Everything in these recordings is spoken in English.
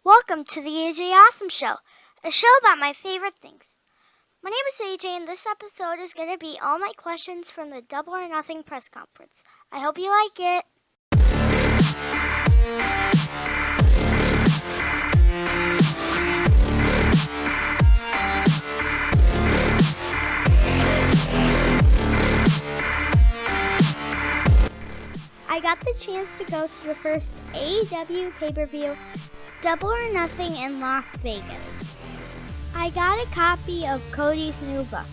Welcome to the AJ Awesome Show, a show about my favorite things. My name is AJ, and this episode is going to be all my questions from the Double or Nothing press conference. I hope you like it. I got the chance to go to the first AEW pay-per-view, Double or Nothing in Las Vegas. I got a copy of Cody's new book,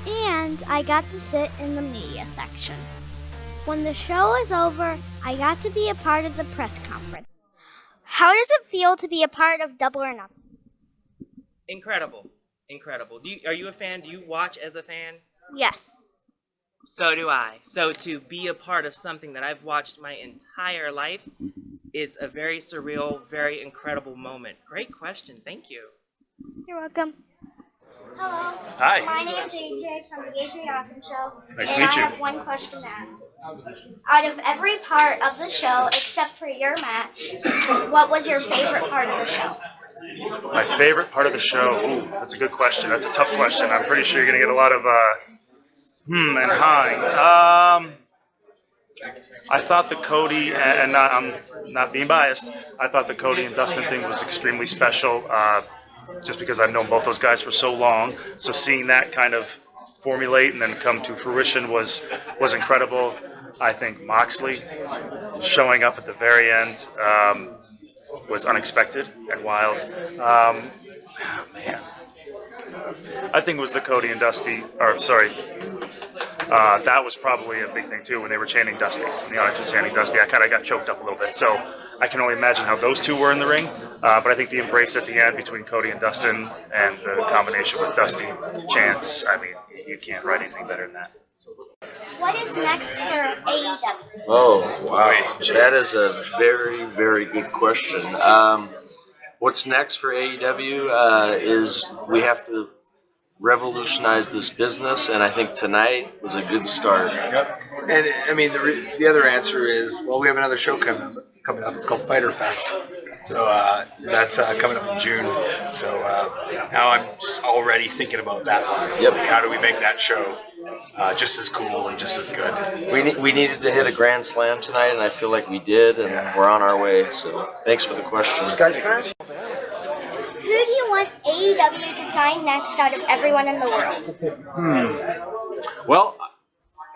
and I got to sit in the media section. When the show was over, I got to be a part of the press conference. How does it feel to be a part of Double or Nothing? Incredible. Are you a fan? Do you watch as a fan? Yes. So do I. So to be a part of something that I've watched my entire life is a very surreal, very incredible moment. Great question. Thank you. You're welcome. Hello. Hi. My name's AJ from the AJ Awesome Show. Nice to meet you. I have one question to ask you. Out of every part of the show, except for your match, what was your favorite part of the show? My favorite part of the show? Ooh, that's a good question. That's a tough question. I'm pretty sure you're going to get a lot of and hi. I thought the Cody, and I'm not being biased, I thought the Cody and Dustin thing was extremely special, just because I've known both those guys for so long. So seeing that kind of formulate and then come to fruition was incredible. I think Moxley showing up at the very end was unexpected and wild. Man. I think it was the Cody and Dusty, that was probably a big thing too when they were chanting Dusty. When the audience was chanting Dusty, I kind of got choked up a little bit. So I can only imagine how those two were in the ring. But I think the embrace at the end between Cody and Dustin and the combination with Dusty chants, I mean, you can't write anything better than that. What is next for AEW? Oh, wow. That is a very, very good question. What's next for AEW is we have to revolutionize this business, and I think tonight was a good start. Yep. And I mean, the other answer is, well, we have another show coming up. It's called Fighter Fest. So that's coming up in June. So now I'm just already thinking about that. Yep. Like, how do we make that show just as cool and just as good? We needed to hit a grand slam tonight, and I feel like we did, and we're on our way. So thanks for the question. Guys, Who do you want AEW to sign next out of everyone in the world? Well,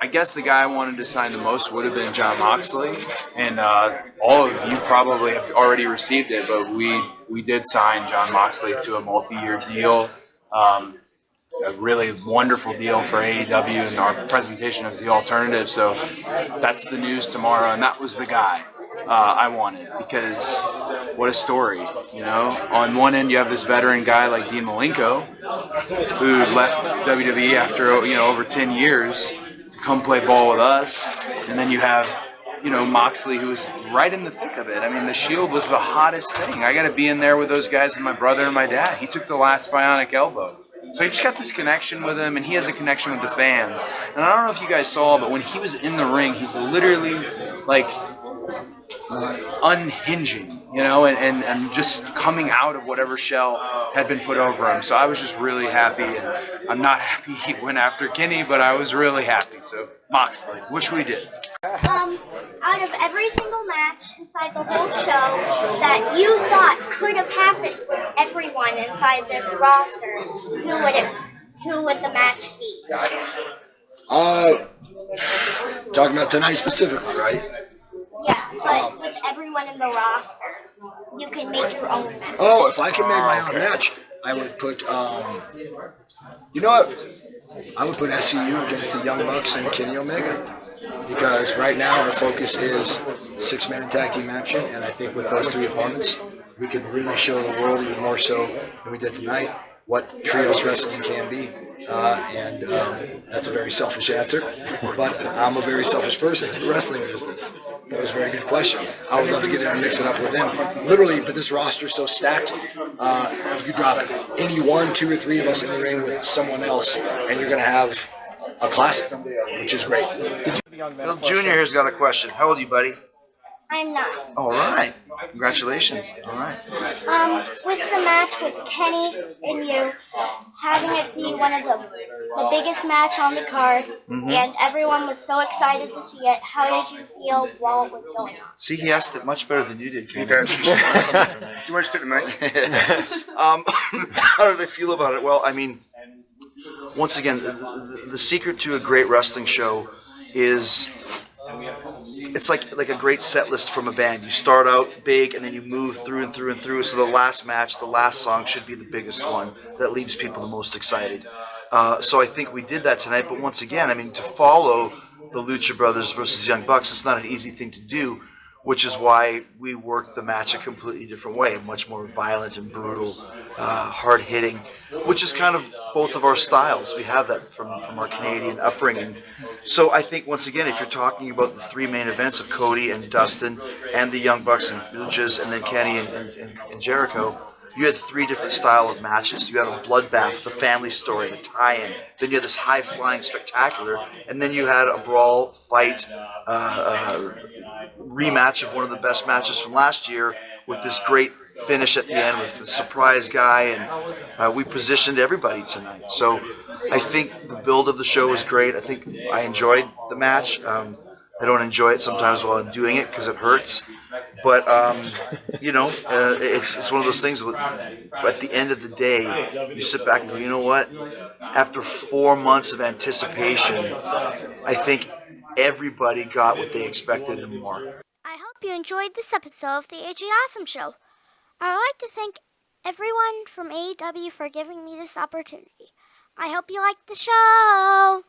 I guess the guy I wanted to sign the most would have been Jon Moxley, and all of you probably have already received it, but we did sign Jon Moxley to a multi-year deal, a really wonderful deal for AEW, and our presentation is the alternative, so that's the news tomorrow, and that was the guy I wanted, because what a story, you know? On one end, you have this veteran guy like Dean Malenko, who left WWE after over 10 years to come play ball with us, and then you have Moxley, who was right in the thick of it. I mean, the Shield was the hottest thing. I got to be in there with those guys with my brother and my dad. He took the last bionic elbow. So I just got this connection with him, and he has a connection with the fans. And I don't know if you guys saw, but when he was in the ring, he's literally like unhinging, and just coming out of whatever shell had been put over him. So I was just really happy. And I'm not happy he went after Kenny, but I was really happy. So Moxley, wish we did. Out of every single match inside the whole show that you thought could have happened with everyone inside this roster, who would the match be? talking about tonight specifically, right? Yeah, but with everyone in the roster, you can make your own match. Oh, if I can make my own match, I would put, you know what? I would put SCU against the Young Bucks and Kenny Omega. Because right now our focus is six-man tag team action, and I think with those three opponents, we can really show the world even more so than we did tonight what trios wrestling can be. And that's a very selfish answer, but I'm a very selfish person. It's the wrestling business. That was a very good question. I would love to get in and mix it up with them. Literally, but this roster's so stacked, you could drop any one, two, or three of us in the ring with someone else, and you're going to have a classic, which is great. Bill Jr. here's got a question. How old are you, buddy? I'm not. All right. Congratulations. All right. With the match with Kenny and you, having it be one of the biggest match on the card, and everyone was so excited to see it. How did you feel while it was going on? See, he asked it much better than you did, He Kenny. does. You watched it tonight? How did I feel about it? Well, I mean, once again, the secret to a great wrestling show is it's like a great set list from a band. You start out big and then you move through and through and through. So the last match, the last song should be the biggest one that leaves people the most excited. So I think we did that tonight. But once again, I mean, to follow the Lucha Brothers versus Young Bucks, it's not an easy thing to do, which is why we worked the match a completely different way, much more violent and brutal, hard-hitting, which is kind of both of our styles. We have that from our Canadian upbringing. So I think, once again, if you're talking about the three main events of Cody and Dustin and the Young Bucks and Luchas and then Kenny and Jericho, you had three different style of matches. You had a bloodbath, the family story, the tie-in. Then you had this high-flying spectacular, and then you had a brawl, fight, rematch of one of the best matches from last year with this great finish at the end with the surprise guy, and we positioned everybody tonight. So I think the build of the show was great. I think I enjoyed the match. I don't enjoy it sometimes while I'm doing it because it hurts. But, it's one of those things with, at the end of the day, you sit back and go, you know what? After 4 months of anticipation, I think everybody got what they expected and more. I hope you enjoyed this episode of the AJ Awesome Show. I would like to thank everyone from AEW for giving me this opportunity. I hope you liked the show.